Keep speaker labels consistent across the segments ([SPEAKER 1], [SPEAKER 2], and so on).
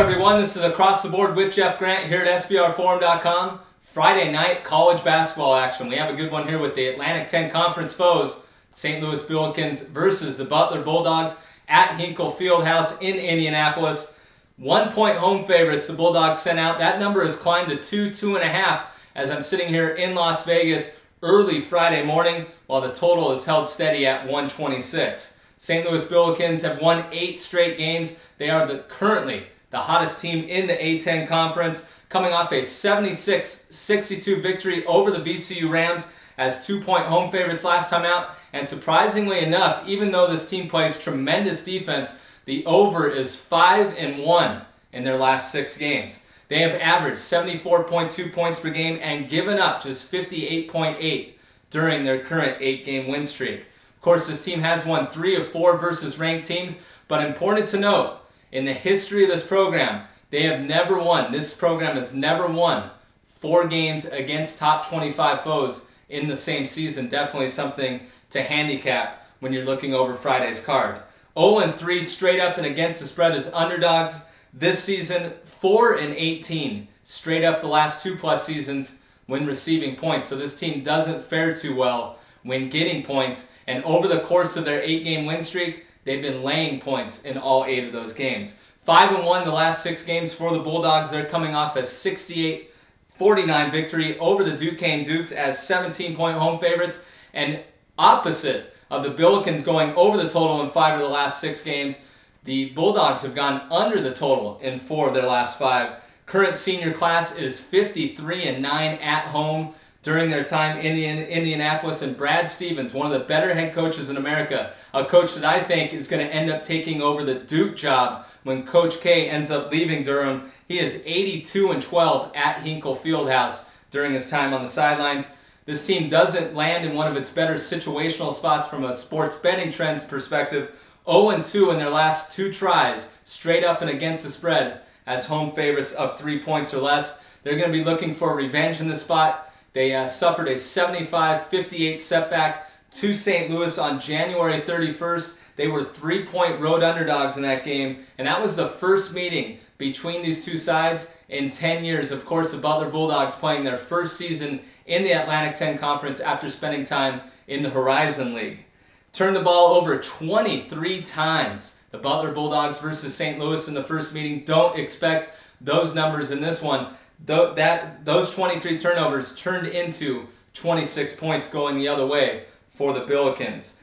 [SPEAKER 1] Everyone, this is Across the Board with Jeff Grant here at SBRforum.com. Friday night college basketball action. We have a good one here with the Atlantic 10 Conference foes, St. Louis Billikens versus the Butler Bulldogs at Hinkle Fieldhouse in Indianapolis. 1 point home favorites the Bulldogs sent out. That number has climbed to 2.5 as I'm sitting here in Las Vegas early Friday morning, while the total is held steady at 126. St. Louis Billikens have won 8 straight games. They are currently the hottest team in the A10 Conference, coming off a 76-62 victory over the VCU Rams as 2 point home favorites last time out. And surprisingly enough, even though this team plays tremendous defense, the over is 5-1 in their last 6 games. They have averaged 74.2 points per game and given up just 58.8 during their current 8-game win streak. Of course, this team has won 3 of 4 versus ranked teams, but important to note, in the history of this program, this program has never won 4 games against top 25 foes in the same season. Definitely something to handicap when you're looking over Friday's card. 0-3 straight up and against the spread as underdogs this season. 4-18 straight up the last 2+ seasons when receiving points. So this team doesn't fare too well when getting points. And over the course of their 8-game win streak, they've been laying points in all 8 of those games. 5-1 the last 6 games for the Bulldogs. They're coming off a 68-49 victory over the Duquesne Dukes as 17-point home favorites. And opposite of the Billikens going over the total in 5 of the last 6 games, the Bulldogs have gone under the total in 4 of their last 5. Current senior class is 53-9 at home during their time in Indianapolis, and Brad Stevens, one of the better head coaches in America, a coach that I think is going to end up taking over the Duke job when Coach K ends up leaving Durham. He is 82-12 at Hinkle Fieldhouse during his time on the sidelines. This team doesn't land in one of its better situational spots from a sports betting trends perspective. 0-2 in their last 2 tries, straight up and against the spread as home favorites of 3 points or less. They're going to be looking for revenge in this spot. They suffered a 75-58 setback to St. Louis on January 31st. They were 3-point road underdogs in that game, and that was the first meeting between these two sides in 10 years. Of course, the Butler Bulldogs playing their first season in the Atlantic 10 Conference after spending time in the Horizon League. Turned the ball over 23 times. The Butler Bulldogs versus St. Louis in the first meeting. Don't expect those numbers in this one. Those 23 turnovers turned into 26 points going the other way for the Billikens.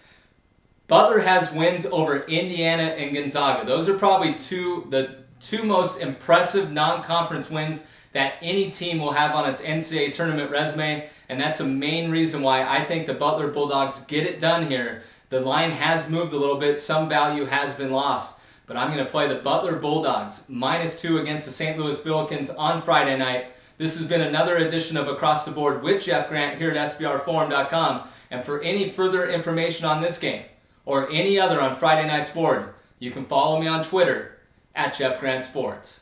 [SPEAKER 1] Butler has wins over Indiana and Gonzaga. Those are probably the two most impressive non-conference wins that any team will have on its NCAA tournament resume, and that's a main reason why I think the Butler Bulldogs get it done here. The line has moved a little bit. Some value has been lost. But I'm going to play the Butler Bulldogs -2 against the St. Louis Billikens on Friday night. This has been another edition of Across the Board with Jeff Grant here at SBRforum.com. And for any further information on this game or any other on Friday night's board, you can follow me on Twitter @JeffGrantSports.